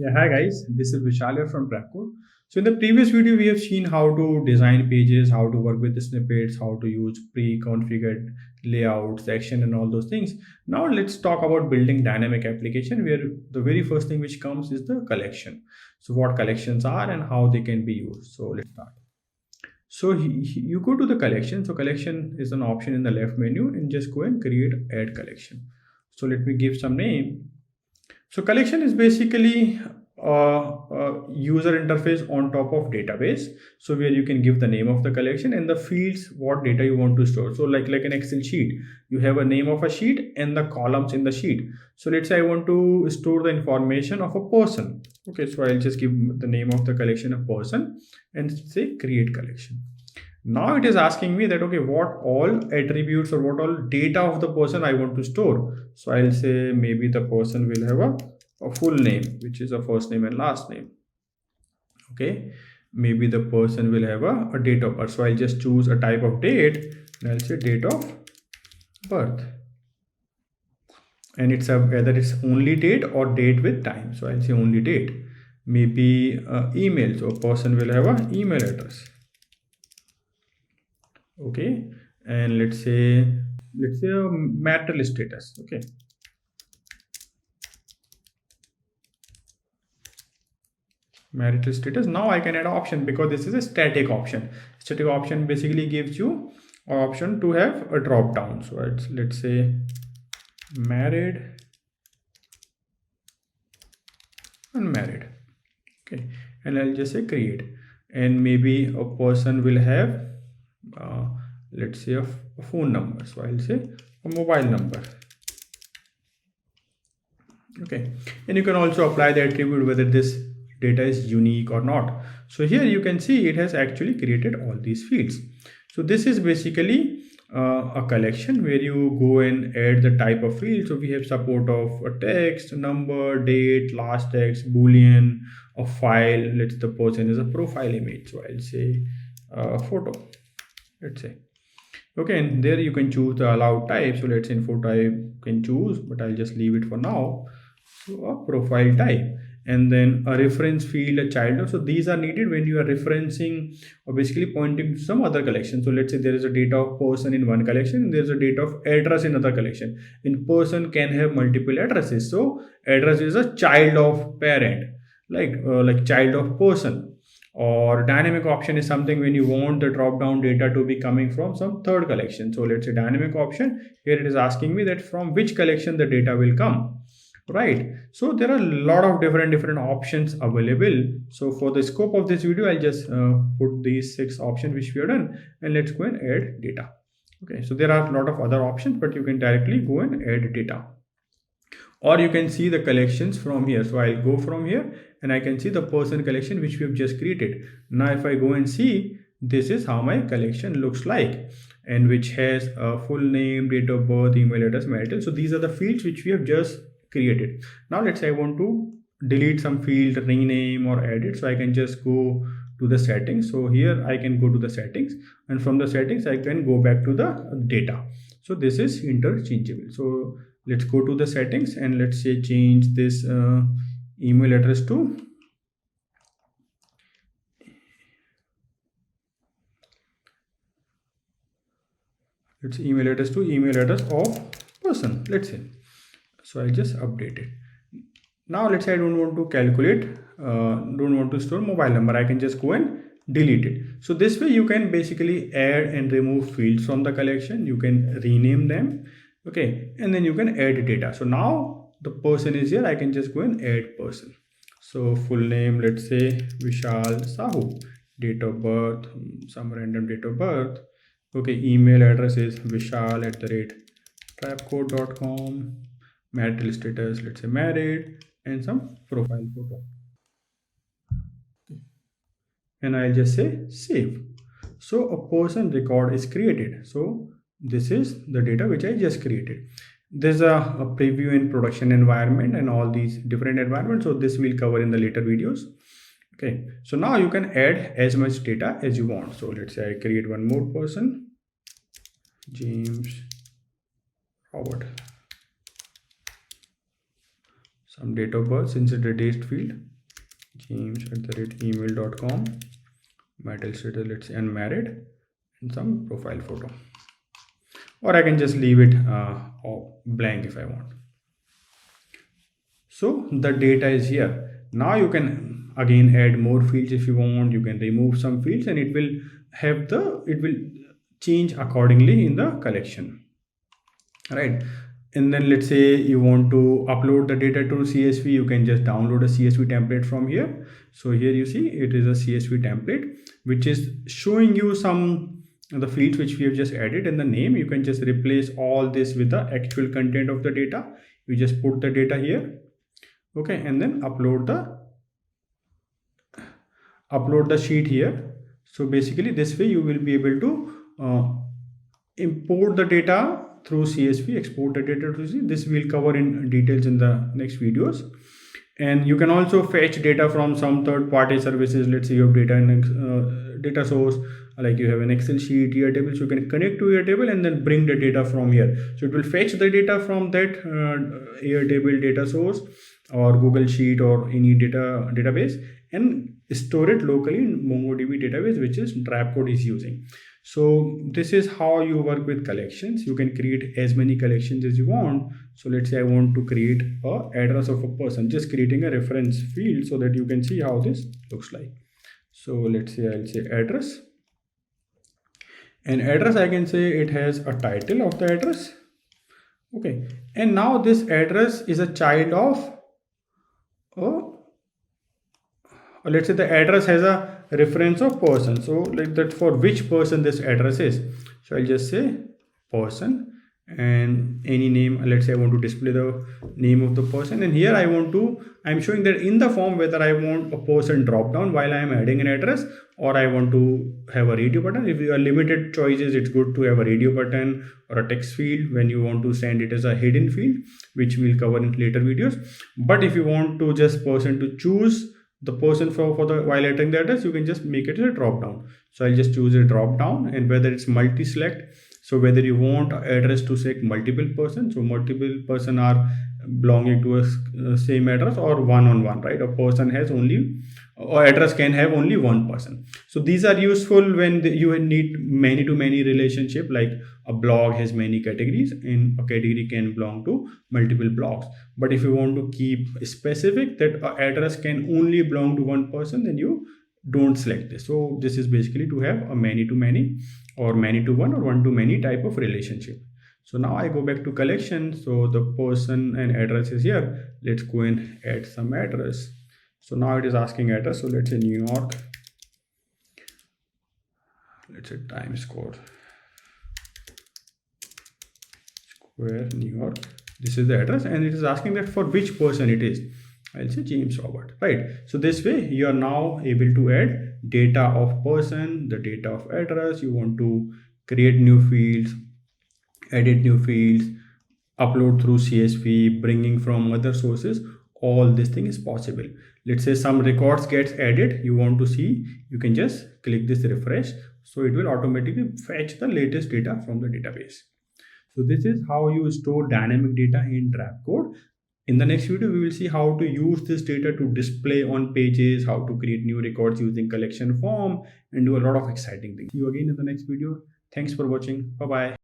Yeah, hi guys, this is Vishal here from Prepcode. So in the previous video, we have seen how to design pages, how to work with the snippets, how to use pre-configured layouts, section, and all those things. Now let's talk about building dynamic application, where the very first thing which comes is the collection. So what collections are and how they can be used. So let's start. So you go to the collection. So collection is an option in the left menu, and just go and create add collection. So let me give some name. So collection is basically a user interface on top of database. So where you can give the name of the collection and the fields, what data you want to store. So like an Excel sheet, you have a name of a sheet and the columns in the sheet. So let's say I want to store the information of a person. Okay, so I'll just give the name of the collection a person and say create collection. Now it is asking me that, okay, what all attributes or what all data of the person I want to store. So I'll say maybe the person will have a full name, which is a first name and last name. Okay, maybe the person will have a date of birth. So I'll just choose a type of date and I'll say date of birth. And it's whether it's only date or date with time. So I'll say only date. Maybe email. So a person will have an email address. Okay, and let's say a marital status. Okay, marital status. Now I can add option because this is a static option. Static option basically gives you an option to have a drop down. So let's say married, unmarried. Okay, and I'll just say create, and maybe a person will have let's say a phone number. So I'll say a mobile number. Okay, and you can also apply the attribute whether this data is unique or not. So here you can see it has actually created all these fields. So this is basically a collection where you go and add the type of field. So we have support of a text, number, date, last text, boolean, a file. Let's the person is a profile image. So I'll say photo, let's say. Okay, and there you can choose the allowed type. So let's say info type can choose, but I'll just leave it for now. So a profile type, and then a reference field, a child node. So these are needed when you are referencing or basically pointing to some other collection. So let's say there is a data of person in one collection and there's a data of address in another collection. In person can have multiple addresses. So address is a child of parent, like child of person. Or dynamic option is something when you want the drop down data to be coming from some third collection. So let's say dynamic option, here it is asking me that from which collection the data will come, right? So there are a lot of different options available. So for the scope of this video, I'll just put these 6 options which we have done, and let's go and add data. Okay, so there are a lot of other options, but you can directly go and add data, or you can see the collections from here. So I'll go from here and I can see the person collection which we have just created. Now if I go and see, this is how my collection looks like, and which has a full name, date of birth, email address, marital. So these are the fields which we have just created. Now let's say I want to delete some field, rename or edit. So I can just go to the settings. So here I can go to the settings, and from the settings I can go back to the data. So this is interchangeable. So let's go to the settings and let's say change this email address to email address of person, let's say. So I just update it. Now let's say I don't want to calculate, don't want to store mobile number. I can just go and delete it. So this way you can basically add and remove fields from the collection. You can rename them. Okay, and then you can add data. So now the person is here. I can just go and add person. So full name, let's say Vishal Sahu. Date of birth, some random date of birth. Okay, email address is vishal@trapcode.com. Marital status, let's say married, and some profile photo. And I'll just say save. So a person record is created. So this is the data which I just created. There's a preview in production environment and all these different environments. So this we'll cover in the later videos. Okay, so now you can add as much data as you want. So let's say I create one more person, James Robert. Some date of birth, since it's a date field, james@email.com, marital status, let's say unmarried, and some profile photo, or I can just leave it blank if I want. So the data is here. Now you can again add more fields if you want. You can remove some fields and it will change accordingly in the collection, right? And then let's say you want to upload the data to CSV, you can just download a CSV template from here. So here you see it is a CSV template which is showing you some the fields which we have just added, and the name you can just replace all this with the actual content of the data. You just put the data here, okay, and then upload the sheet here. So basically this way you will be able to import the data through CSV, export the data to CSV. This we'll cover in details in the next videos. And you can also fetch data from some third-party services. Let's say you have data in data source, like you have an Excel sheet, Airtable, so you can connect to Airtable and then bring the data from here. So it will fetch the data from that Airtable data source or Google Sheet or any database and store it locally in MongoDB database, which is Trapcode is using. So this is how you work with collections. You can create as many collections as you want. So let's say I want to create a address of a person, just creating a reference field so that you can see how this looks like. So let's say I'll say address, and address I can say it has a title of the address, okay, and now this address is a child of let's say the address has a reference of person, so like that for which person this address is. So I'll just say person and any name. Let's say I want to display the name of the person, and here I'm showing that in the form whether I want a person drop down while I am adding an address, or I want to have a radio button. If you are limited choices, it's good to have a radio button or a text field when you want to send it as a hidden field, which we'll cover in later videos. But if you want to just person to choose the person for the while entering the address, you can just make it as a drop down. So I'll just choose a drop down, and whether it's multi select, so whether you want address to select multiple persons, so multiple person are belonging to a same address, or one on one, right? A person has only, or address can have only one person. So these are useful when you need many to many relationship, like a blog has many categories and a category can belong to multiple blogs. But if you want to keep specific that address can only belong to one person, then you don't select this. So this is basically to have a many to many or many to one or one to many type of relationship. So now I go back to collection. So the person and address is here. Let's go and add some address. So now it is asking address. So let's say New York. Let's say Times Square, New York. This is the address, and it is asking that for which person it is. I'll say James Robert, right? So this way you are now able to add data of person, the data of address. You want to create new fields, edit new fields, upload through CSV, bringing from other sources. All this thing is possible. Let's say some records gets added, you want to see, you can just click this refresh, so it will automatically fetch the latest data from the database. So this is how you store dynamic data in Trapcode. In the next video, we will see how to use this data to display on pages, how to create new records using collection form, and do a lot of exciting things. See you again in the next video. Thanks for watching. Bye bye.